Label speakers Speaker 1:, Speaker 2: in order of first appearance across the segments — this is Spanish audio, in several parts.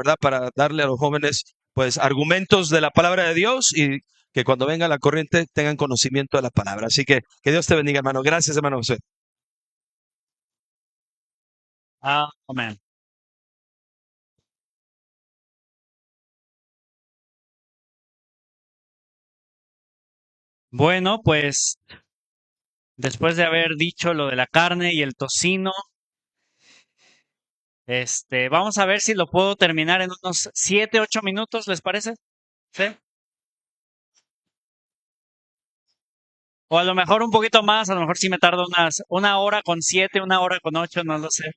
Speaker 1: ¿verdad? Para darle a los jóvenes, pues, argumentos de la palabra de Dios y que cuando venga la corriente tengan conocimiento de la palabra. Así que Dios te bendiga, hermano. Gracias, hermano José.
Speaker 2: Amén. Bueno, pues después de haber dicho lo de la carne y el tocino, vamos a ver si lo puedo terminar en unos 7, 8 minutos, ¿les parece? ¿Sí? O a lo mejor un poquito más, a lo mejor sí me tardo una hora con 7, una hora con 8, no lo sé.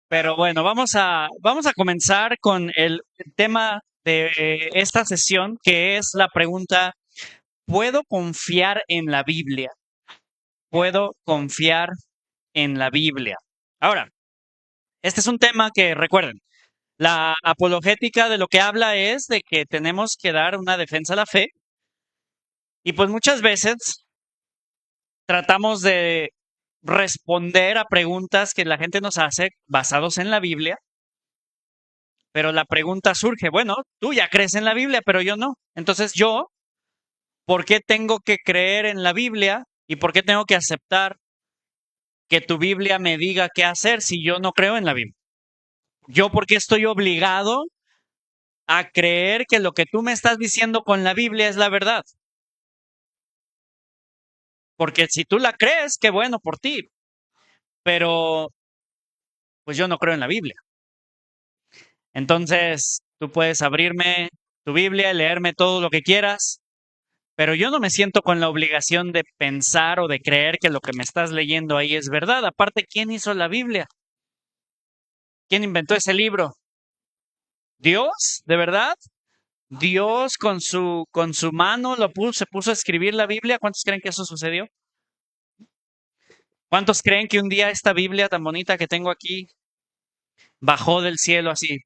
Speaker 2: Pero bueno, vamos a comenzar con el tema de esta sesión, que es la pregunta, ¿puedo confiar en la Biblia? ¿Puedo confiar en la Biblia? Ahora, este es un tema que, recuerden, la apologética de lo que habla es de que tenemos que dar una defensa a la fe y pues muchas veces tratamos de responder a preguntas que la gente nos hace basados en la Biblia, pero la pregunta surge, bueno, tú ya crees en la Biblia, pero yo no. Entonces yo, ¿por qué tengo que creer en la Biblia y por qué tengo que aceptar que tu Biblia me diga qué hacer si yo no creo en la Biblia? ¿Yo por qué estoy obligado a creer que lo que tú me estás diciendo con la Biblia es la verdad? Porque si tú la crees, qué bueno por ti, pero pues yo no creo en la Biblia. Entonces, tú puedes abrirme tu Biblia y leerme todo lo que quieras, pero yo no me siento con la obligación de pensar o de creer que lo que me estás leyendo ahí es verdad. Aparte, ¿quién hizo la Biblia? ¿Quién inventó ese libro? ¿Dios? ¿De verdad? ¿Dios con su mano se puso a escribir la Biblia? ¿Cuántos creen que eso sucedió? ¿Cuántos creen que un día esta Biblia tan bonita que tengo aquí bajó del cielo así?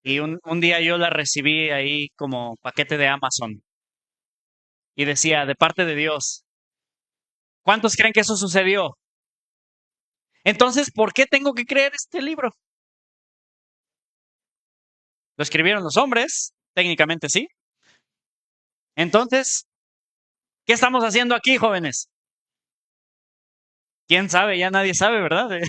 Speaker 2: Y un día yo la recibí ahí como paquete de Amazon y decía, de parte de Dios. ¿Cuántos creen que eso sucedió? Entonces, ¿por qué tengo que creer este libro? Lo escribieron los hombres, técnicamente sí. Entonces, ¿qué estamos haciendo aquí, jóvenes? ¿Quién sabe? Ya nadie sabe, ¿verdad?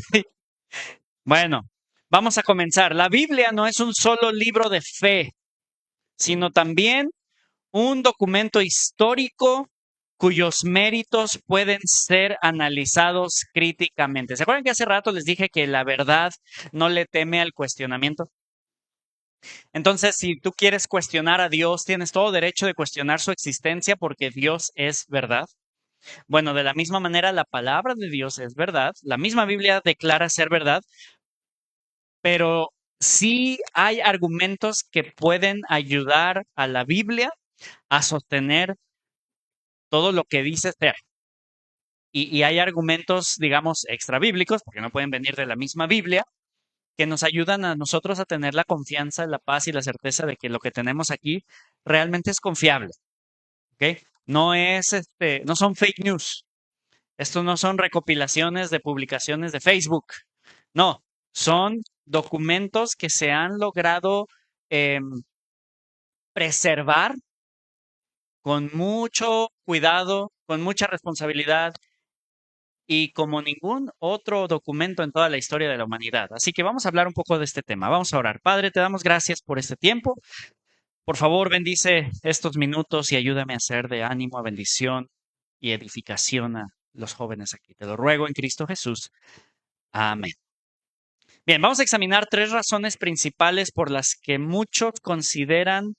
Speaker 2: Bueno, vamos a comenzar. La Biblia no es un solo libro de fe, sino también un documento histórico cuyos méritos pueden ser analizados críticamente. ¿Se acuerdan que hace rato les dije que la verdad no le teme al cuestionamiento? Entonces, si tú quieres cuestionar a Dios, tienes todo derecho de cuestionar su existencia porque Dios es verdad. Bueno, de la misma manera, la palabra de Dios es verdad. La misma Biblia declara ser verdad, pero sí hay argumentos que pueden ayudar a la Biblia a sostener todo lo que dice ser. Y hay argumentos, digamos, extra bíblicos, porque no pueden venir de la misma Biblia, que nos ayudan a nosotros a tener la confianza, la paz y la certeza de que lo que tenemos aquí realmente es confiable, ¿ok? No son fake news. Estos no son recopilaciones de publicaciones de Facebook. No, son documentos que se han logrado preservar con mucho cuidado, con mucha responsabilidad y como ningún otro documento en toda la historia de la humanidad. Así que vamos a hablar un poco de este tema. Vamos a orar. Padre, te damos gracias por este tiempo. Por favor, bendice estos minutos y ayúdame a ser de ánimo, a bendición y edificación a los jóvenes aquí. Te lo ruego en Cristo Jesús. Amén. Bien, vamos a examinar 3 razones principales por las que muchos consideran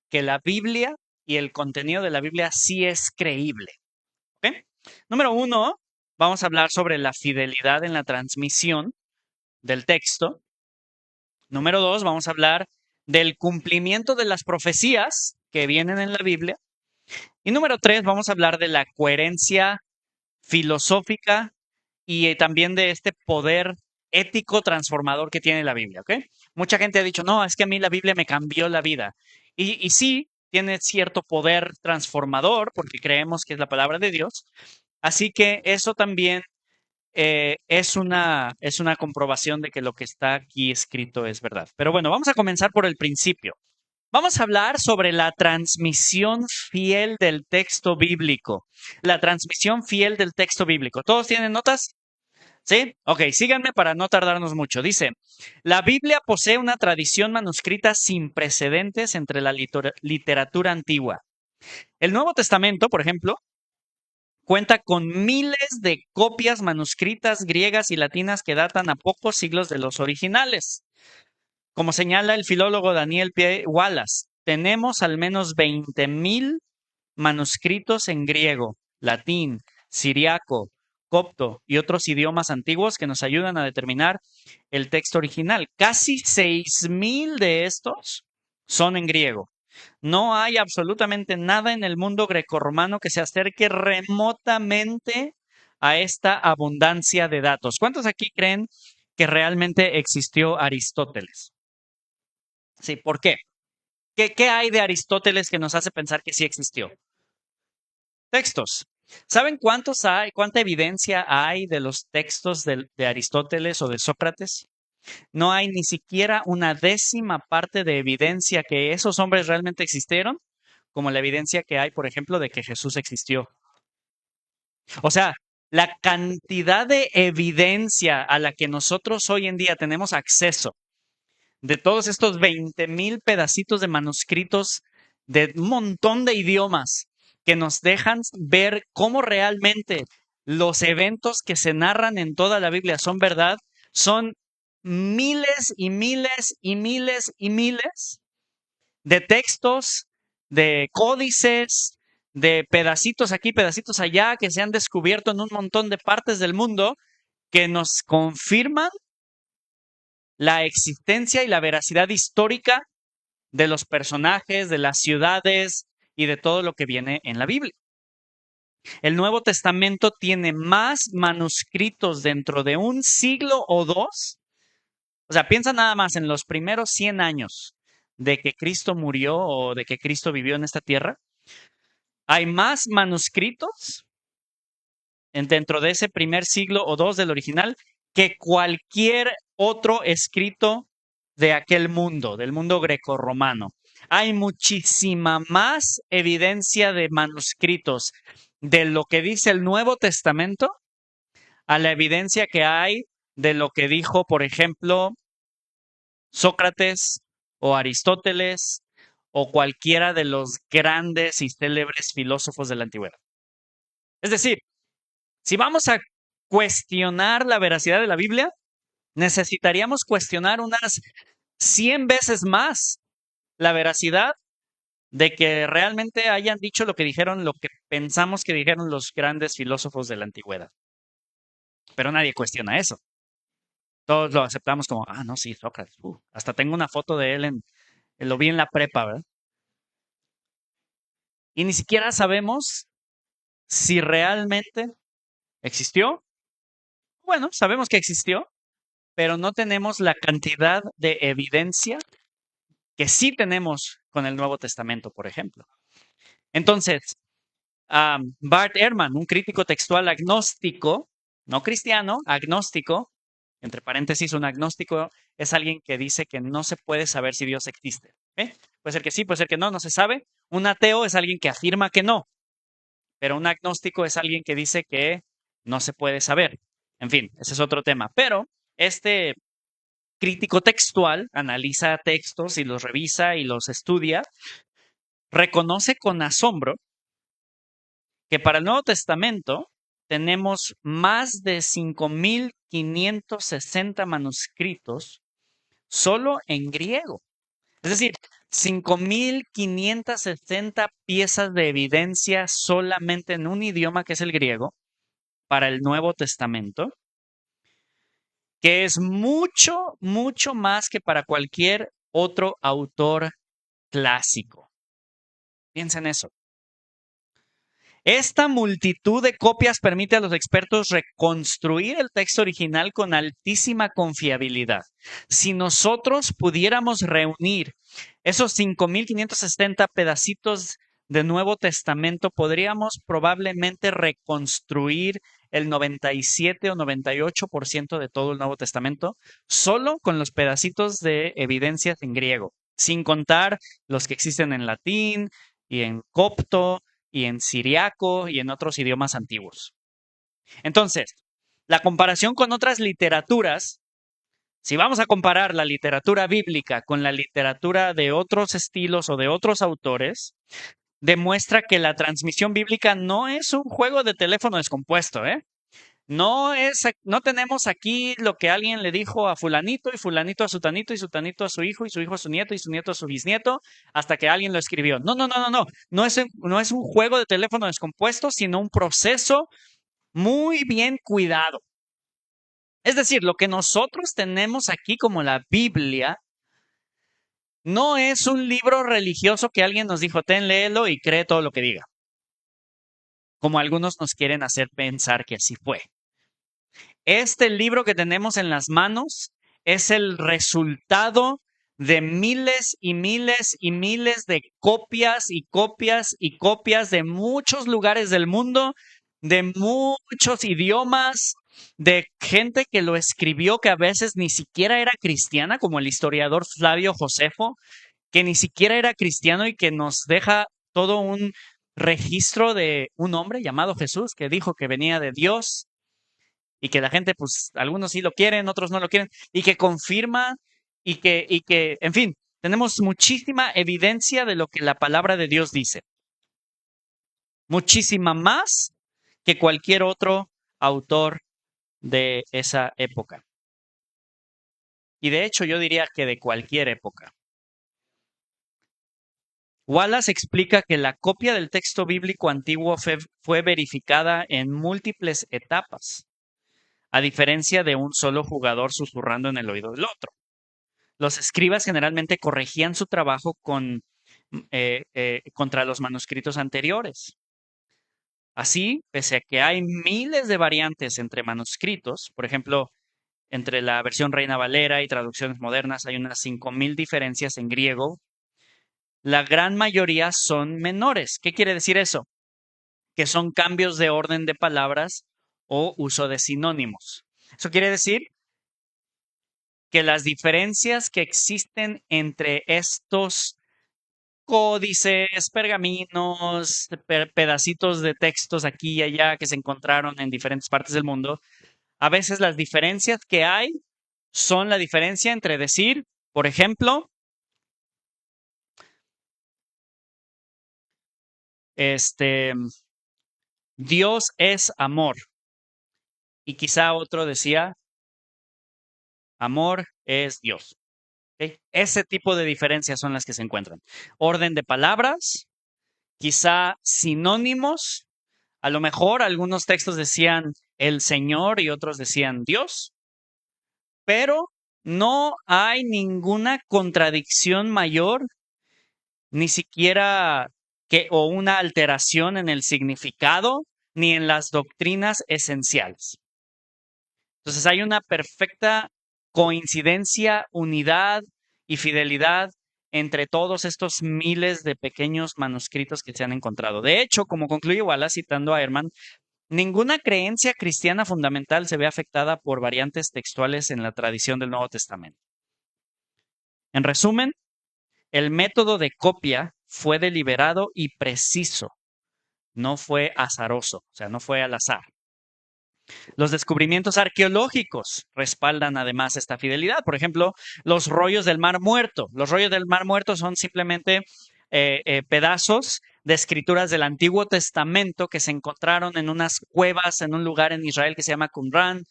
Speaker 2: que la Biblia y el contenido de la Biblia sí es creíble. ¿Ok? Número 1, vamos a hablar sobre la fidelidad en la transmisión del texto. Número 2, vamos a hablar del cumplimiento de las profecías que vienen en la Biblia. Y número 3, vamos a hablar de la coherencia filosófica y también de este poder ético transformador que tiene la Biblia, ¿ok? Mucha gente ha dicho, no, es que a mí la Biblia me cambió la vida. Y sí, tiene cierto poder transformador porque creemos que es la palabra de Dios. Así que eso también es una comprobación de que lo que está aquí escrito es verdad. Pero bueno, vamos a comenzar por el principio. Vamos a hablar sobre la transmisión fiel del texto bíblico. La transmisión fiel del texto bíblico. ¿Todos tienen notas? ¿Sí? Ok, síganme para no tardarnos mucho. Dice, la Biblia posee una tradición manuscrita sin precedentes entre la literatura antigua. El Nuevo Testamento, por ejemplo, cuenta con miles de copias manuscritas griegas y latinas que datan a pocos siglos de los originales. Como señala el filólogo Daniel P. Wallace, tenemos al menos 20,000 manuscritos en griego, latín, siriaco, copto y otros idiomas antiguos que nos ayudan a determinar el texto original. Casi 6,000 de estos son en griego. No hay absolutamente nada en el mundo grecorromano que se acerque remotamente a esta abundancia de datos. ¿Cuántos aquí creen que realmente existió Aristóteles? Sí, ¿por qué? ¿Qué hay de Aristóteles que nos hace pensar que sí existió? Textos. ¿Saben cuántos hay, cuánta evidencia hay de los textos de Aristóteles o de Sócrates? No hay ni siquiera una décima parte de evidencia que esos hombres realmente existieron, como la evidencia que hay, por ejemplo, de que Jesús existió. O sea, la cantidad de evidencia a la que nosotros hoy en día tenemos acceso de todos estos 20,000 pedacitos de manuscritos de un montón de idiomas que nos dejan ver cómo realmente los eventos que se narran en toda la Biblia son verdad, son miles y miles y miles y miles de textos, de códices, de pedacitos aquí, pedacitos allá, que se han descubierto en un montón de partes del mundo, que nos confirman la existencia y la veracidad histórica de los personajes, de las ciudades y de todo lo que viene en la Biblia. El Nuevo Testamento tiene más manuscritos dentro de un siglo o dos. O sea, piensa nada más en los primeros 100 años de que Cristo murió o de que Cristo vivió en esta tierra. Hay más manuscritos dentro de ese primer siglo o dos del original que cualquier otro escrito de aquel mundo, del mundo grecorromano. Hay muchísima más evidencia de manuscritos de lo que dice el Nuevo Testamento a la evidencia que hay de lo que dijo, por ejemplo, Sócrates o Aristóteles o cualquiera de los grandes y célebres filósofos de la antigüedad. Es decir, si vamos a cuestionar la veracidad de la Biblia, necesitaríamos cuestionar unas 100 veces más la veracidad de que realmente hayan dicho lo que dijeron, lo que pensamos que dijeron los grandes filósofos de la antigüedad. Pero nadie cuestiona eso. Todos lo aceptamos como, no, sí, Sócrates. Hasta tengo una foto de él, lo vi en la prepa, ¿verdad? Y ni siquiera sabemos si realmente existió. Bueno, sabemos que existió, pero no tenemos la cantidad de evidencia que sí tenemos con el Nuevo Testamento, por ejemplo. Entonces, Bart Ehrman, un crítico textual agnóstico, no cristiano, agnóstico, entre paréntesis, un agnóstico es alguien que dice que no se puede saber si Dios existe. Puede ser que sí, puede ser que no, no se sabe. Un ateo es alguien que afirma que no, pero un agnóstico es alguien que dice que no se puede saber. En fin, ese es otro tema. Pero este crítico textual analiza textos y los revisa y los estudia, reconoce con asombro que para el Nuevo Testamento tenemos más de 5,560 manuscritos solo en griego. Es decir, 5,560 piezas de evidencia solamente en un idioma que es el griego para el Nuevo Testamento, que es mucho, mucho más que para cualquier otro autor clásico. Piensa en eso. Esta multitud de copias permite a los expertos reconstruir el texto original con altísima confiabilidad. Si nosotros pudiéramos reunir esos 5,560 pedacitos de Nuevo Testamento, podríamos probablemente reconstruir el 97 o 98% de todo el Nuevo Testamento, solo con los pedacitos de evidencias en griego, sin contar los que existen en latín y en copto y en siriaco y en otros idiomas antiguos. Entonces, la comparación con otras literaturas, si vamos a comparar la literatura bíblica con la literatura de otros estilos o de otros autores, demuestra que la transmisión bíblica no es un juego de teléfono descompuesto, ¿eh? No tenemos aquí lo que alguien le dijo a fulanito y fulanito a sutanito y sutanito a su hijo y su hijo a su nieto y su nieto a su bisnieto hasta que alguien lo escribió. No, no, no, no, no. No es un juego de teléfono descompuesto, sino un proceso muy bien cuidado. Es decir, lo que nosotros tenemos aquí como la Biblia no es un libro religioso que alguien nos dijo, ten, léelo y cree todo lo que diga. Como algunos nos quieren hacer pensar que así fue. Este libro que tenemos en las manos es el resultado de miles y miles y miles de copias y copias y copias de muchos lugares del mundo, de muchos idiomas, de gente que lo escribió que a veces ni siquiera era cristiana, como el historiador Flavio Josefo, que ni siquiera era cristiano y que nos deja todo un registro de un hombre llamado Jesús que dijo que venía de Dios y que la gente, pues, algunos sí lo quieren, otros no lo quieren, y que confirma en fin, tenemos muchísima evidencia de lo que la palabra de Dios dice. Muchísima más que cualquier otro autor de esa época. Y de hecho, yo diría que de cualquier época. Wallace explica que la copia del texto bíblico antiguo fue verificada en múltiples etapas, a diferencia de un solo jugador susurrando en el oído del otro. Los escribas generalmente corregían su trabajo contra los manuscritos anteriores. Así, pese a que hay miles de variantes entre manuscritos, por ejemplo, entre la versión Reina Valera y traducciones modernas hay unas 5,000 diferencias en griego, la gran mayoría son menores. ¿Qué quiere decir eso? Que son cambios de orden de palabras o uso de sinónimos. Eso quiere decir que las diferencias que existen entre estos códices, pergaminos, pedacitos de textos aquí y allá que se encontraron en diferentes partes del mundo, a veces las diferencias que hay son la diferencia entre decir, por ejemplo, Dios es amor. Y quizá otro decía, amor es Dios. ¿Okay? Ese tipo de diferencias son las que se encuentran. Orden de palabras, quizá sinónimos. A lo mejor algunos textos decían el Señor y otros decían Dios, pero no hay ninguna contradicción mayor, ni siquiera o una alteración en el significado ni en las doctrinas esenciales. Entonces hay una perfecta coincidencia, unidad y fidelidad entre todos estos miles de pequeños manuscritos que se han encontrado. De hecho, como concluye Wallace citando a Ehrman, ninguna creencia cristiana fundamental se ve afectada por variantes textuales en la tradición del Nuevo Testamento. En resumen, el método de copia fue deliberado y preciso, no fue azaroso, o sea, no fue al azar. Los descubrimientos arqueológicos respaldan además esta fidelidad. Por ejemplo, los rollos del Mar Muerto. Los rollos del Mar Muerto son simplemente pedazos de escrituras del Antiguo Testamento que se encontraron en unas cuevas en un lugar en Israel que se llama Qumran.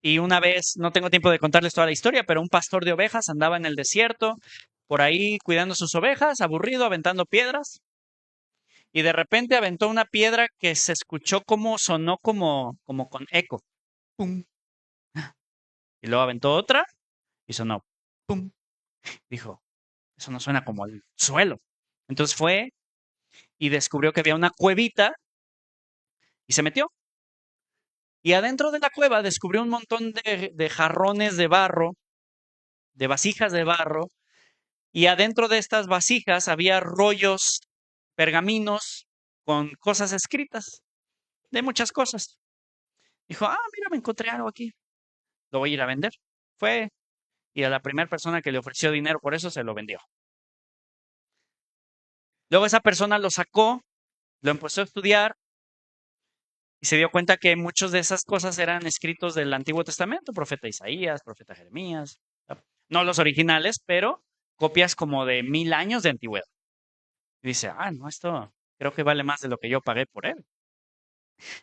Speaker 2: Y una vez, no tengo tiempo de contarles toda la historia, pero un pastor de ovejas andaba en el desierto, por ahí cuidando sus ovejas, aburrido, aventando piedras. Y de repente aventó una piedra que se escuchó como sonó como con eco. ¡Pum! Y luego aventó otra y sonó. ¡Pum! Dijo, eso no suena como al suelo. Entonces fue y descubrió que había una cuevita y se metió. Y adentro de la cueva descubrió un montón de jarrones de barro, de vasijas de barro. Y adentro de estas vasijas había rollos, pergaminos con cosas escritas, de muchas cosas. Dijo, mira, me encontré algo aquí. Lo voy a ir a vender. Fue y a la primera persona que le ofreció dinero por eso se lo vendió. Luego esa persona lo sacó, lo empezó a estudiar y se dio cuenta que muchas de esas cosas eran escritos del Antiguo Testamento, profeta Isaías, profeta Jeremías, no los originales, pero copias como de 1000 años de antigüedad. Y dice, no, esto creo que vale más de lo que yo pagué por él.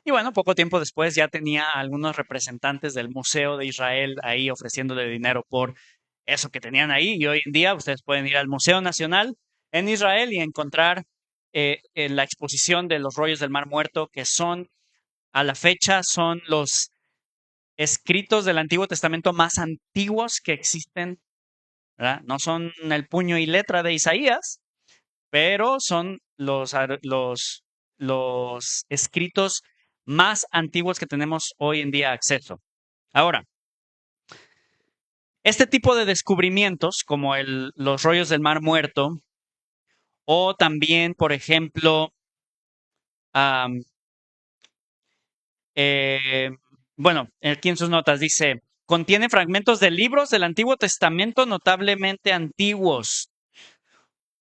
Speaker 2: Y bueno, poco tiempo después ya tenía algunos representantes del Museo de Israel ahí ofreciéndole dinero por eso que tenían ahí. Y hoy en día ustedes pueden ir al Museo Nacional en Israel y encontrar en la exposición de los rollos del Mar Muerto, que son, a la fecha, son los escritos del Antiguo Testamento más antiguos que existen, ¿verdad? No son el puño y letra de Isaías, pero son los escritos más antiguos que tenemos hoy en día acceso. Ahora, este tipo de descubrimientos, como los rollos del Mar Muerto, o también, por ejemplo, bueno, aquí en sus notas dice, contiene fragmentos de libros del Antiguo Testamento notablemente antiguos.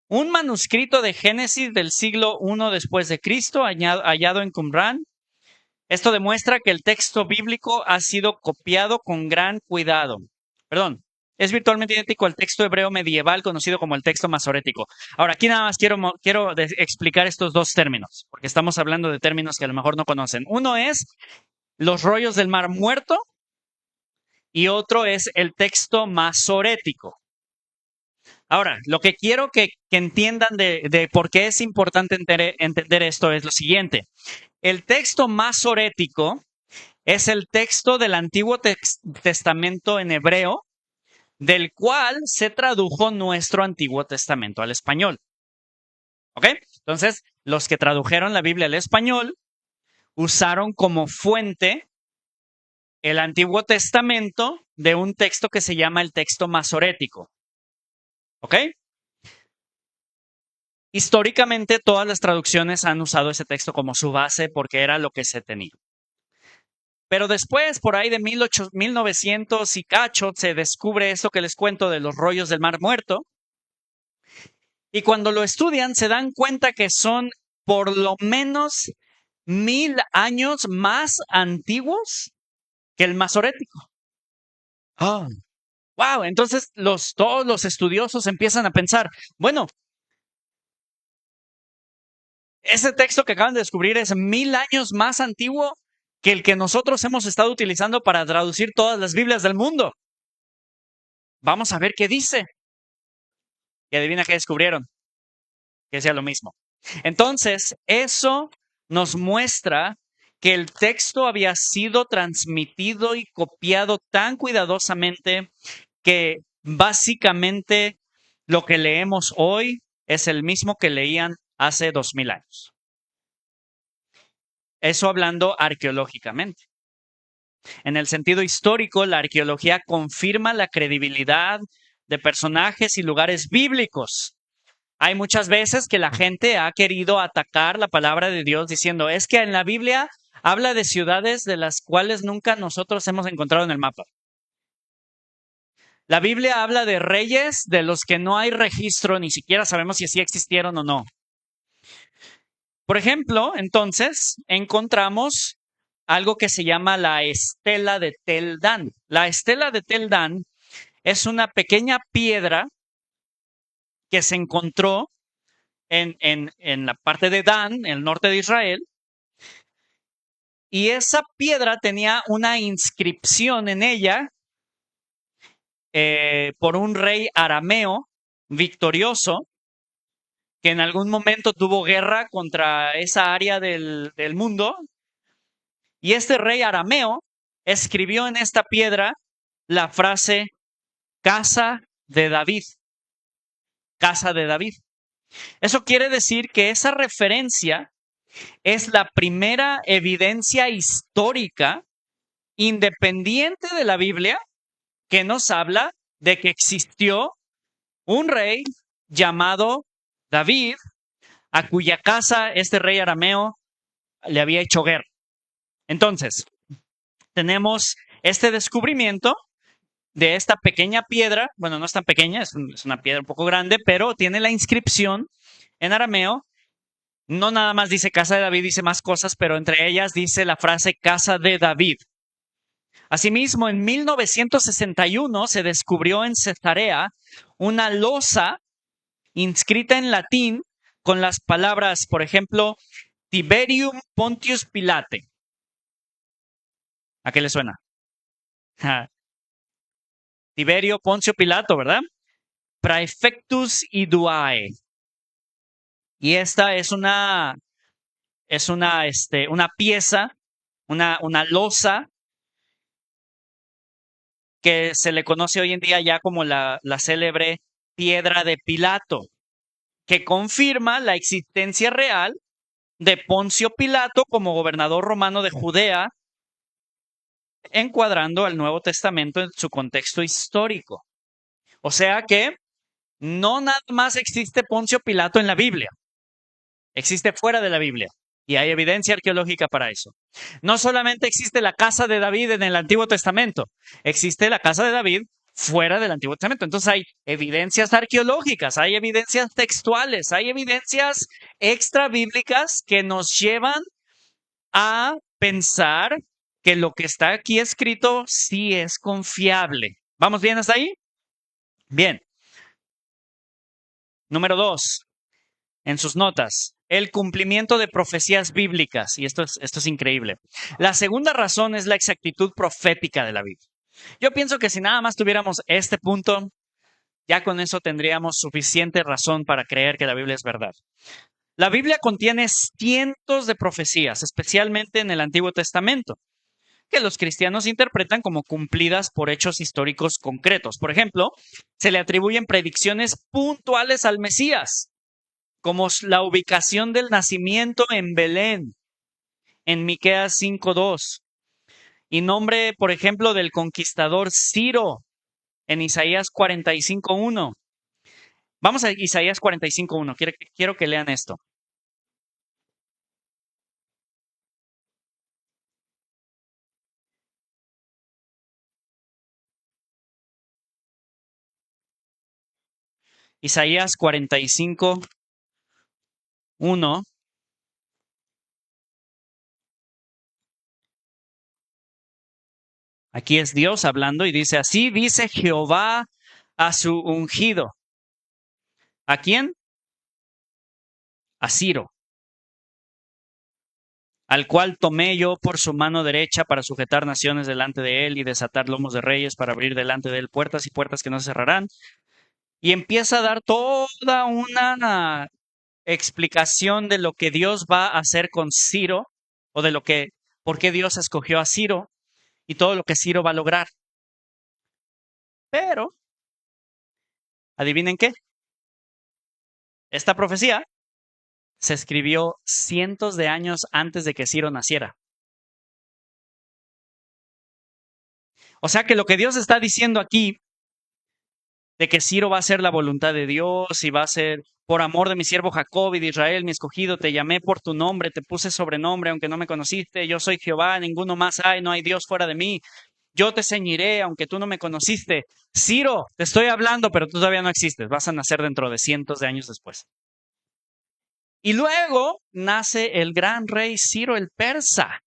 Speaker 2: Un manuscrito de Génesis del siglo I después de Cristo, hallado en Qumrán. Esto demuestra que el texto bíblico ha sido copiado con gran cuidado. Perdón, es virtualmente idéntico al texto hebreo medieval conocido como el texto masorético. Ahora, aquí nada más quiero explicar estos dos términos, porque estamos hablando de términos que a lo mejor no conocen. Uno es los rollos del Mar Muerto y otro es el texto masorético. Ahora, lo que quiero que entiendan de por qué es importante entender esto es lo siguiente. El texto masorético es el texto del Antiguo Testamento en hebreo, del cual se tradujo nuestro Antiguo Testamento al español. ¿Ok? Entonces, los que tradujeron la Biblia al español usaron como fuente el Antiguo Testamento de un texto que se llama el texto masorético. ¿Ok? Históricamente, todas las traducciones han usado ese texto como su base porque era lo que se tenía. Pero después, por ahí de 1900 y cacho, se descubre esto que les cuento de los rollos del Mar Muerto. Y cuando lo estudian, se dan cuenta que son por lo menos 1000 años más antiguos que el masorético. Wow, entonces todos los estudiosos empiezan a pensar, bueno, ese texto que acaban de descubrir es 1000 años más antiguo que el que nosotros hemos estado utilizando para traducir todas las Biblias del mundo. Vamos a ver qué dice. Y adivina qué descubrieron. Que sea lo mismo. Entonces, eso nos muestra que el texto había sido transmitido y copiado tan cuidadosamente que básicamente lo que leemos hoy es el mismo que leían hace 2000 años. Eso hablando arqueológicamente. En el sentido histórico, la arqueología confirma la credibilidad de personajes y lugares bíblicos. Hay muchas veces que la gente ha querido atacar la palabra de Dios diciendo, es que en la Biblia habla de ciudades de las cuales nunca nosotros hemos encontrado en el mapa. La Biblia habla de reyes de los que no hay registro, ni siquiera sabemos si sí existieron o no. Por ejemplo, entonces, encontramos algo que se llama la estela de Tel Dan. La estela de Tel Dan es una pequeña piedra que se encontró en la parte de Dan, en el norte de Israel, y esa piedra tenía una inscripción en ella por un rey arameo victorioso que en algún momento tuvo guerra contra esa área del mundo. Y este rey arameo escribió en esta piedra la frase Casa de David. Casa de David. Eso quiere decir que esa referencia es la primera evidencia histórica independiente de la Biblia que nos habla de que existió un rey llamado David, a cuya casa este rey arameo le había hecho guerra. Entonces, tenemos este descubrimiento de esta pequeña piedra. Bueno, no es tan pequeña, es una piedra un poco grande, pero tiene la inscripción en arameo. No nada más dice casa de David, dice más cosas, pero entre ellas dice la frase casa de David. Asimismo, en 1961 se descubrió en Cesarea una losa inscrita en latín con las palabras, por ejemplo, Tiberium Pontius Pilate. ¿A qué le suena? Tiberio Poncio Pilato, ¿verdad? Praefectus Iduae. Y esta es una pieza, una losa que se le conoce hoy en día ya como la célebre piedra de Pilato, que confirma la existencia real de Poncio Pilato como gobernador romano de Judea, encuadrando al Nuevo Testamento en su contexto histórico. O sea que no nada más existe Poncio Pilato en la Biblia, existe fuera de la Biblia. Y hay evidencia arqueológica para eso. No solamente existe la casa de David en el Antiguo Testamento, existe la casa de David fuera del Antiguo Testamento. Entonces hay evidencias arqueológicas, hay evidencias textuales, hay evidencias extra bíblicas que nos llevan a pensar que lo que está aquí escrito sí es confiable. ¿Vamos bien hasta ahí? Bien. Número 2, en sus notas, el cumplimiento de profecías bíblicas. Y esto es increíble. La segunda razón es la exactitud profética de la Biblia. Yo pienso que si nada más tuviéramos este punto, ya con eso tendríamos suficiente razón para creer que la Biblia es verdad. La Biblia contiene cientos de profecías, especialmente en el Antiguo Testamento, que los cristianos interpretan como cumplidas por hechos históricos concretos. Por ejemplo, se le atribuyen predicciones puntuales al Mesías, como la ubicación del nacimiento en Belén, en Miqueas 5:2, y nombre, por ejemplo, del conquistador Ciro, en Isaías 45:1. Vamos a Isaías 45:1. Quiero que lean esto. Isaías 45:1. Aquí es Dios hablando y dice, así dice Jehová a su ungido. ¿A quién? A Ciro, al cual tomé yo por su mano derecha para sujetar naciones delante de él y desatar lomos de reyes para abrir delante de él puertas y puertas que no se cerrarán. Y empieza a dar toda una explicación de lo que Dios va a hacer con Ciro, o de por qué Dios escogió a Ciro y todo lo que Ciro va a lograr. Pero, ¿adivinen qué? Esta profecía se escribió cientos de años antes de que Ciro naciera. O sea que lo que Dios está diciendo aquí, de que Ciro va a hacer la voluntad de Dios y va a ser por amor de mi siervo Jacob y de Israel, mi escogido, te llamé por tu nombre, te puse sobrenombre, aunque no me conociste, yo soy Jehová, ninguno más hay, no hay Dios fuera de mí. Yo te ceñiré, aunque tú no me conociste. Ciro, te estoy hablando, pero tú todavía no existes. Vas a nacer dentro de cientos de años después. Y luego nace el gran rey Ciro el persa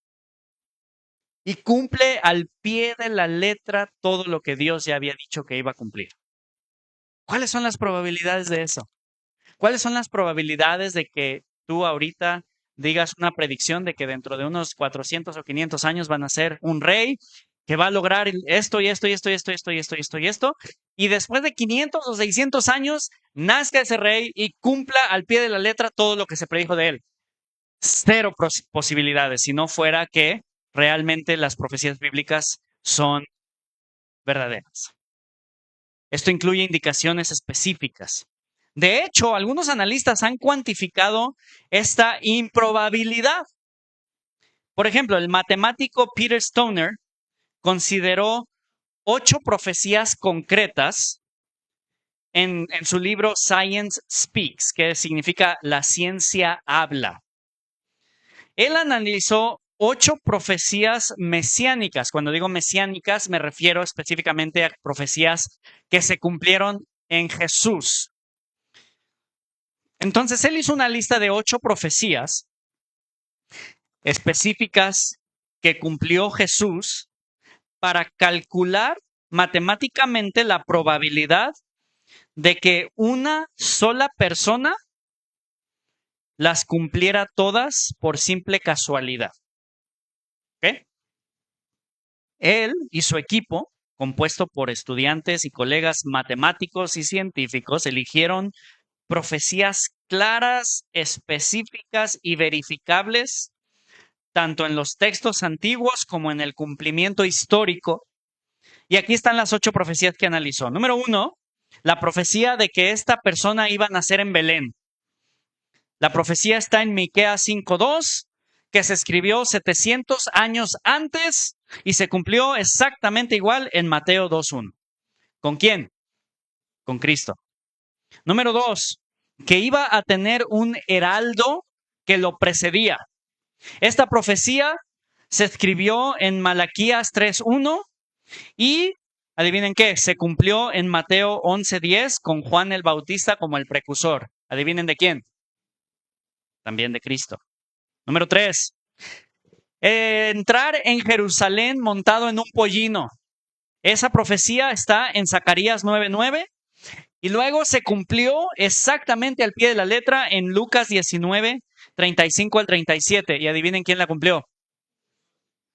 Speaker 2: y cumple al pie de la letra todo lo que Dios ya había dicho que iba a cumplir. ¿Cuáles son las probabilidades de eso? ¿Cuáles son las probabilidades de que tú ahorita digas una predicción de que dentro de unos 400 o 500 años van a ser un rey que va a lograr esto y esto y esto y esto y esto y esto y esto y esto, y después de 500 o 600 años nazca ese rey y cumpla al pie de la letra todo lo que se predijo de él? Cero posibilidades, si no fuera que realmente las profecías bíblicas son verdaderas. Esto incluye indicaciones específicas. De hecho, algunos analistas han cuantificado esta improbabilidad. Por ejemplo, el matemático Peter Stoner consideró 8 profecías concretas en su libro Science Speaks, que significa la ciencia habla. Él analizó 8 profecías mesiánicas. Cuando digo mesiánicas, me refiero específicamente a profecías que se cumplieron en Jesús. Entonces, él hizo una lista de 8 profecías específicas que cumplió Jesús para calcular matemáticamente la probabilidad de que una sola persona las cumpliera todas por simple casualidad. ¿Ok? Él y su equipo, compuesto por estudiantes y colegas matemáticos y científicos, eligieron profecías claras, específicas y verificables, tanto en los textos antiguos como en el cumplimiento histórico. Y aquí están las 8 profecías que analizó. Número 1, la profecía de que esta persona iba a nacer en Belén. La profecía está en Miqueas 5:2, que se escribió 700 años antes y se cumplió exactamente igual en Mateo 2:1. ¿Con quién? Con Cristo. Número 2, que iba a tener un heraldo que lo precedía. Esta profecía se escribió en Malaquías 3:1 y, adivinen qué, se cumplió en Mateo 11:10 con Juan el Bautista como el precursor. ¿Adivinen de quién? También de Cristo. Número 3, entrar en Jerusalén montado en un pollino. Esa profecía está en Zacarías 9:9 y luego se cumplió exactamente al pie de la letra en Lucas 19:35 al 37. Y adivinen quién la cumplió.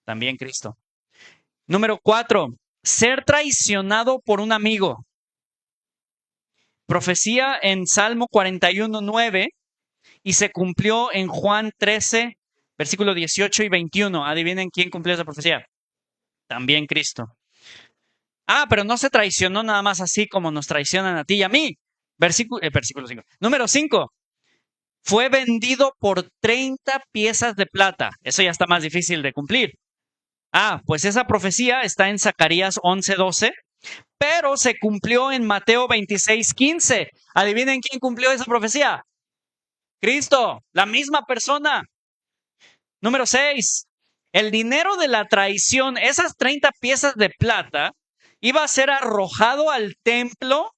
Speaker 2: También Cristo. Número 4, ser traicionado por un amigo. Profecía en Salmo 41:9 y se cumplió en Juan 13, versículo 18 y 21. Adivinen quién cumplió esa profecía. También Cristo. Pero no se traicionó nada más así como nos traicionan a ti y a mí. Versículo 5. Número 5. Fue vendido por 30 piezas de plata. Eso ya está más difícil de cumplir. Pues esa profecía está en Zacarías 11:12, pero se cumplió en Mateo 26:15. Adivinen quién cumplió esa profecía. Cristo, la misma persona. Número 6. El dinero de la traición, esas 30 piezas de plata, iba a ser arrojado al templo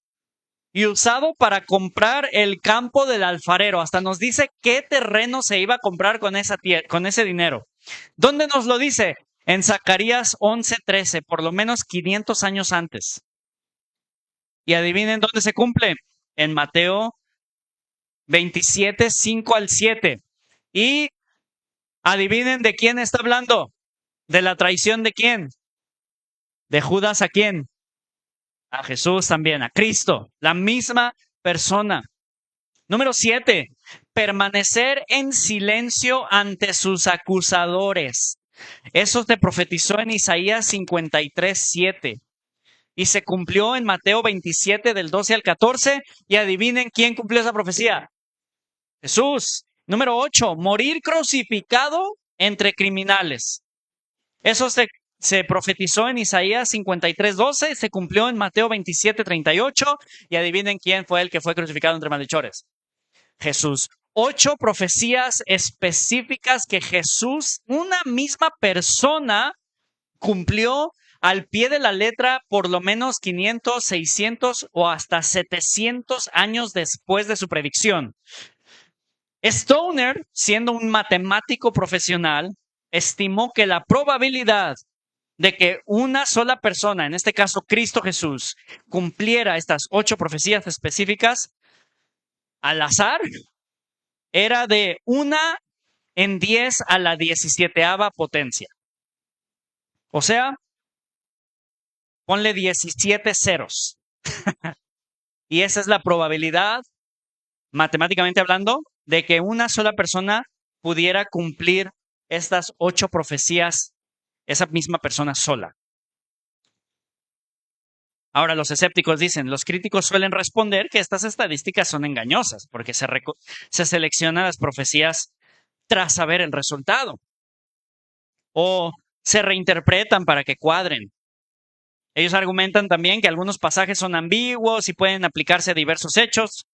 Speaker 2: y usado para comprar el campo del alfarero. Hasta nos dice qué terreno se iba a comprar con ese dinero. ¿Dónde nos lo dice? En Zacarías 11:13, por lo menos 500 años antes. Y adivinen dónde se cumple. En Mateo 27:5 al 7. Y adivinen de quién está hablando. ¿De la traición de quién? ¿De Judas a quién? A Jesús también, a Cristo, la misma persona. Número 7, permanecer en silencio ante sus acusadores. Eso se profetizó en Isaías 53:7 y se cumplió en Mateo 27 del 12 al 14. Y adivinen quién cumplió esa profecía. Jesús. Número 8, morir crucificado entre criminales. Eso se profetizó en Isaías 53:12, se cumplió en Mateo 27:38 y adivinen quién fue el que fue crucificado entre malhechores. Jesús. 8 profecías específicas que Jesús, una misma persona, cumplió al pie de la letra por lo menos 500, 600 o hasta 700 años después de su predicción. Stoner, siendo un matemático profesional, estimó que la probabilidad de que una sola persona, en este caso Cristo Jesús, cumpliera estas 8 profecías específicas al azar, era de 1 en 10 a la 17ª potencia. O sea, ponle 17 ceros. Y esa es la probabilidad, matemáticamente hablando, de que una sola persona pudiera cumplir estas 8 profecías, esa misma persona sola. Ahora, los escépticos dicen, los críticos suelen responder que estas estadísticas son engañosas porque se seleccionan las profecías tras saber el resultado o se reinterpretan para que cuadren. Ellos argumentan también que algunos pasajes son ambiguos y pueden aplicarse a diversos hechos,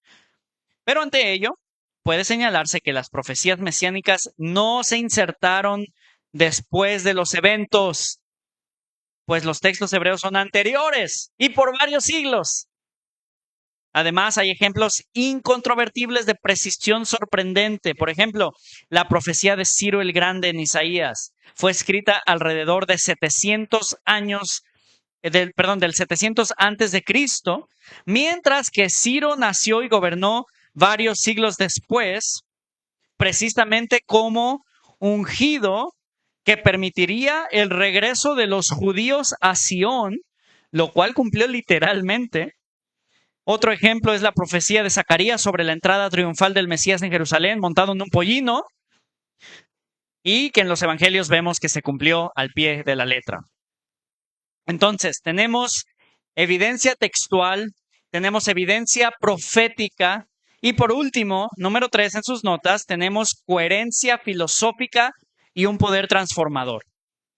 Speaker 2: pero ante ello puede señalarse que las profecías mesiánicas no se insertaron después de los eventos, pues los textos hebreos son anteriores y por varios siglos. Además, hay ejemplos incontrovertibles de precisión sorprendente. Por ejemplo, la profecía de Ciro el Grande en Isaías fue escrita alrededor de 700 años, del 700 antes de Cristo, mientras que Ciro nació y gobernó varios siglos después, precisamente como ungido que permitiría el regreso de los judíos a Sión, lo cual cumplió literalmente. Otro ejemplo es la profecía de Zacarías sobre la entrada triunfal del Mesías en Jerusalén montado en un pollino, y que en los evangelios vemos que se cumplió al pie de la letra. Entonces, tenemos evidencia textual, tenemos evidencia profética, y por último, número 3 en sus notas, tenemos coherencia filosófica y un poder transformador.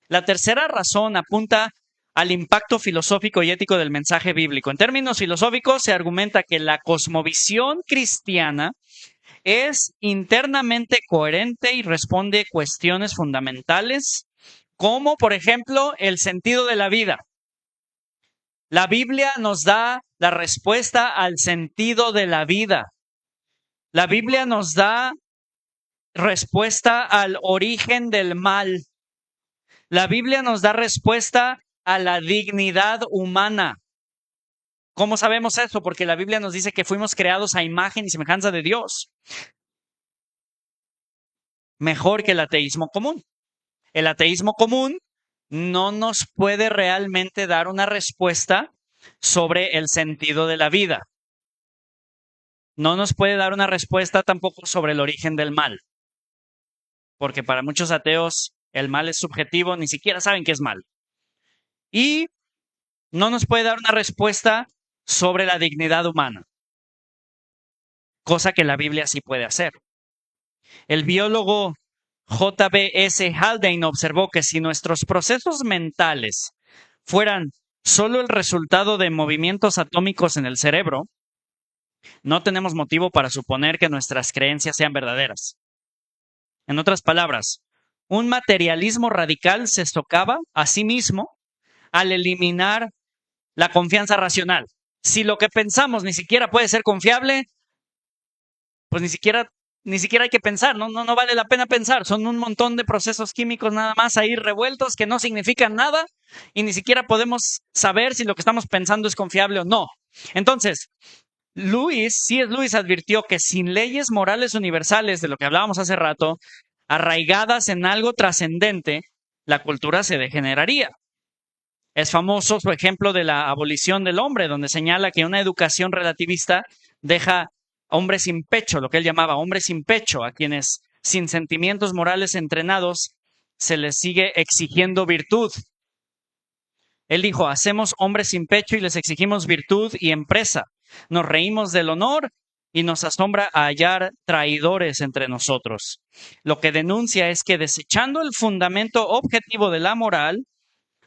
Speaker 2: La tercera razón apunta al impacto filosófico y ético del mensaje bíblico. En términos filosóficos, se argumenta que la cosmovisión cristiana es internamente coherente y responde cuestiones fundamentales, como por ejemplo el sentido de la vida. La Biblia nos da la respuesta al sentido de la vida. La Biblia nos da respuesta al origen del mal. La Biblia nos da respuesta a la dignidad humana. ¿Cómo sabemos eso? Porque la Biblia nos dice que fuimos creados a imagen y semejanza de Dios. Mejor que el ateísmo común. El ateísmo común no nos puede realmente dar una respuesta sobre el sentido de la vida. No nos puede dar una respuesta tampoco sobre el origen del mal. Porque para muchos ateos el mal es subjetivo, ni siquiera saben qué es mal. Y no nos puede dar una respuesta sobre la dignidad humana, cosa que la Biblia sí puede hacer. El biólogo J.B.S. Haldane observó que si nuestros procesos mentales fueran solo el resultado de movimientos atómicos en el cerebro, no tenemos motivo para suponer que nuestras creencias sean verdaderas. En otras palabras, un materialismo radical se socava a sí mismo al eliminar la confianza racional. Si lo que pensamos ni siquiera puede ser confiable, pues ni siquiera hay que pensar, no vale la pena pensar. Son un montón de procesos químicos nada más ahí revueltos que no significan nada y ni siquiera podemos saber si lo que estamos pensando es confiable o no. Entonces, C.S. Lewis advirtió que sin leyes morales universales, de lo que hablábamos hace rato, arraigadas en algo trascendente, la cultura se degeneraría. Es famoso su ejemplo de la abolición del hombre, donde señala que una educación relativista deja hombres sin pecho, lo que él llamaba hombres sin pecho, a quienes sin sentimientos morales entrenados se les sigue exigiendo virtud. Él dijo, hacemos hombres sin pecho y les exigimos virtud y empresa. Nos reímos del honor y nos asombra hallar traidores entre nosotros. Lo que denuncia es que desechando el fundamento objetivo de la moral,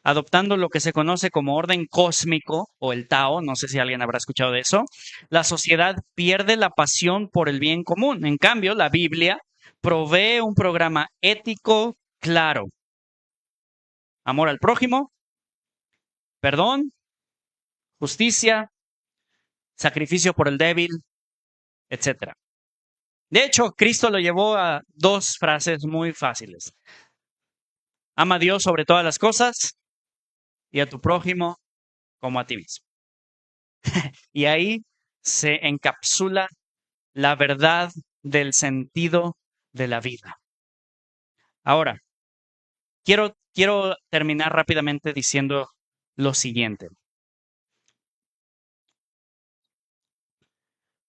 Speaker 2: adoptando lo que se conoce como orden cósmico o el Tao, no sé si alguien habrá escuchado de eso, la sociedad pierde la pasión por el bien común. En cambio, la Biblia provee un programa ético claro. Amor al prójimo, perdón, justicia, sacrificio por el débil, etc. De hecho, Cristo lo llevó a dos frases muy fáciles. Ama a Dios sobre todas las cosas y a tu prójimo como a ti mismo. Y ahí se encapsula la verdad del sentido de la vida. Ahora, quiero terminar rápidamente diciendo lo siguiente.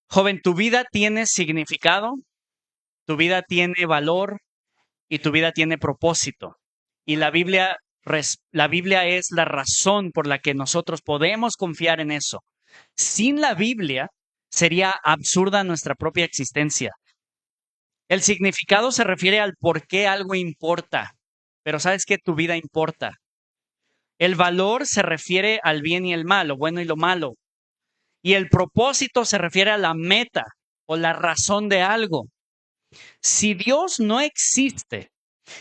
Speaker 2: Joven, tu vida tiene significado, tu vida tiene valor y tu vida tiene propósito. Y la Biblia es la razón por la que nosotros podemos confiar en eso. Sin la Biblia sería absurda nuestra propia existencia. El significado se refiere al por qué algo importa, pero sabes que tu vida importa. El valor se refiere al bien y el mal, lo bueno y lo malo. Y el propósito se refiere a la meta o la razón de algo. Si Dios no existe,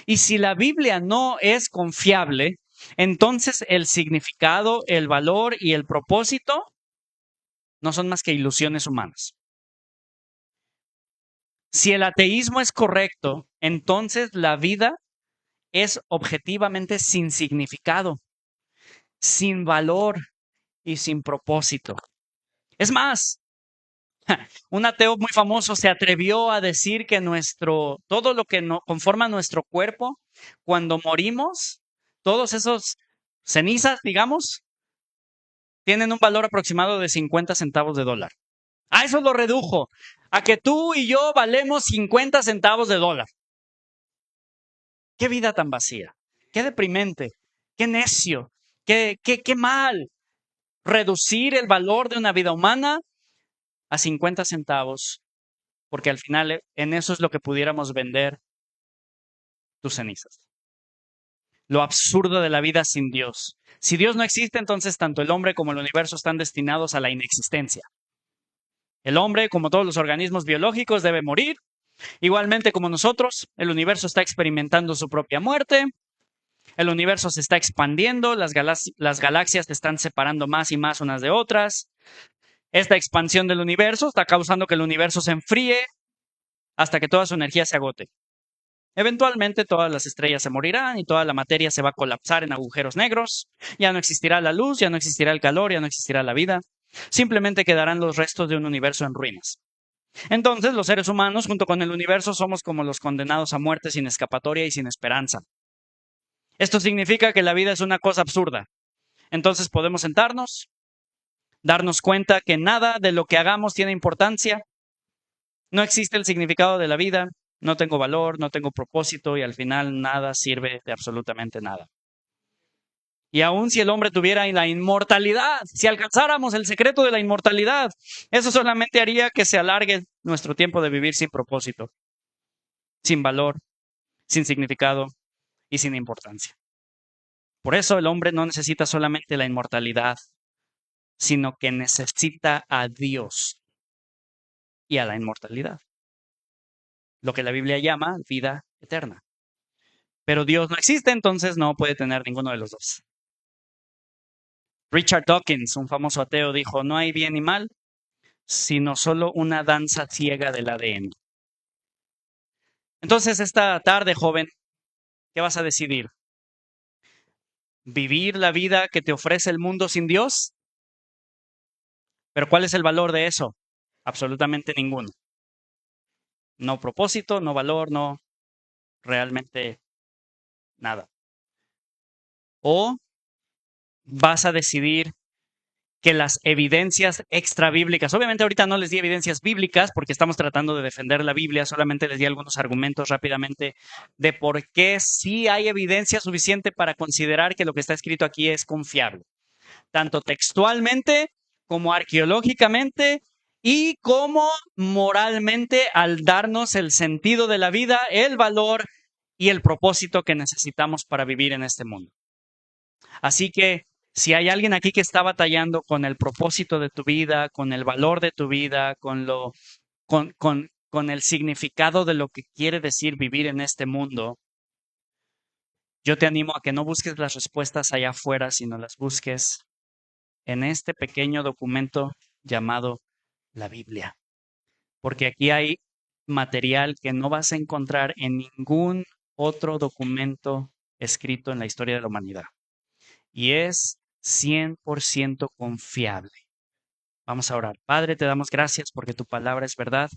Speaker 2: Y si la Biblia no es confiable, entonces el significado, el valor y el propósito no son más que ilusiones humanas. Si el ateísmo es correcto, entonces la vida es objetivamente sin significado, sin valor y sin propósito. Es más, un ateo muy famoso se atrevió a decir que todo lo que conforma nuestro cuerpo, cuando morimos, todos esos cenizas, digamos, tienen un valor aproximado de 50 centavos de dólar. A eso lo redujo, a que tú y yo valemos 50 centavos de dólar. Qué vida tan vacía, qué deprimente, qué necio, qué mal reducir el valor de una vida humana a 50 centavos, porque al final en eso es lo que pudiéramos vender tus cenizas. Lo absurdo de la vida sin Dios. Si Dios no existe, entonces tanto el hombre como el universo están destinados a la inexistencia. El hombre, como todos los organismos biológicos, debe morir. Igualmente como nosotros, el universo está experimentando su propia muerte. El universo se está expandiendo, las galaxias se están separando más y más unas de otras. Esta expansión del universo está causando que el universo se enfríe hasta que toda su energía se agote. Eventualmente todas las estrellas se morirán y toda la materia se va a colapsar en agujeros negros. Ya no existirá la luz, ya no existirá el calor, ya no existirá la vida. Simplemente quedarán los restos de un universo en ruinas. Entonces los seres humanos, junto con el universo, somos como los condenados a muerte sin escapatoria y sin esperanza. Esto significa que la vida es una cosa absurda. Entonces podemos sentarnos, darnos cuenta que nada de lo que hagamos tiene importancia. No existe el significado de la vida, no tengo valor, no tengo propósito y al final nada sirve de absolutamente nada. Y aun si el hombre tuviera la inmortalidad, si alcanzáramos el secreto de la inmortalidad, eso solamente haría que se alargue nuestro tiempo de vivir sin propósito, sin valor, sin significado y sin importancia. Por eso el hombre no necesita solamente la inmortalidad, sino que necesita a Dios y a la inmortalidad, lo que la Biblia llama vida eterna. Pero Dios no existe, entonces no puede tener ninguno de los dos. Richard Dawkins, un famoso ateo, dijo, no hay bien y mal, sino solo una danza ciega del ADN. Entonces, esta tarde, joven, ¿qué vas a decidir? ¿Vivir la vida que te ofrece el mundo sin Dios? ¿Pero cuál es el valor de eso? Absolutamente ninguno. No propósito, no valor, no realmente nada. O vas a decidir que las evidencias extrabíblicas, obviamente ahorita no les di evidencias bíblicas porque estamos tratando de defender la Biblia, solamente les di algunos argumentos rápidamente de por qué sí hay evidencia suficiente para considerar que lo que está escrito aquí es confiable, tanto textualmente como arqueológicamente y como moralmente al darnos el sentido de la vida, el valor y el propósito que necesitamos para vivir en este mundo. Así que si hay alguien aquí que está batallando con el propósito de tu vida, con el valor de tu vida, con el significado de lo que quiere decir vivir en este mundo, yo te animo a que no busques las respuestas allá afuera, sino las busques en este pequeño documento llamado la Biblia. Porque aquí hay material que no vas a encontrar en ningún otro documento escrito en la historia de la humanidad. Y es 100% confiable. Vamos a orar. Padre, te damos gracias porque tu palabra es verdad.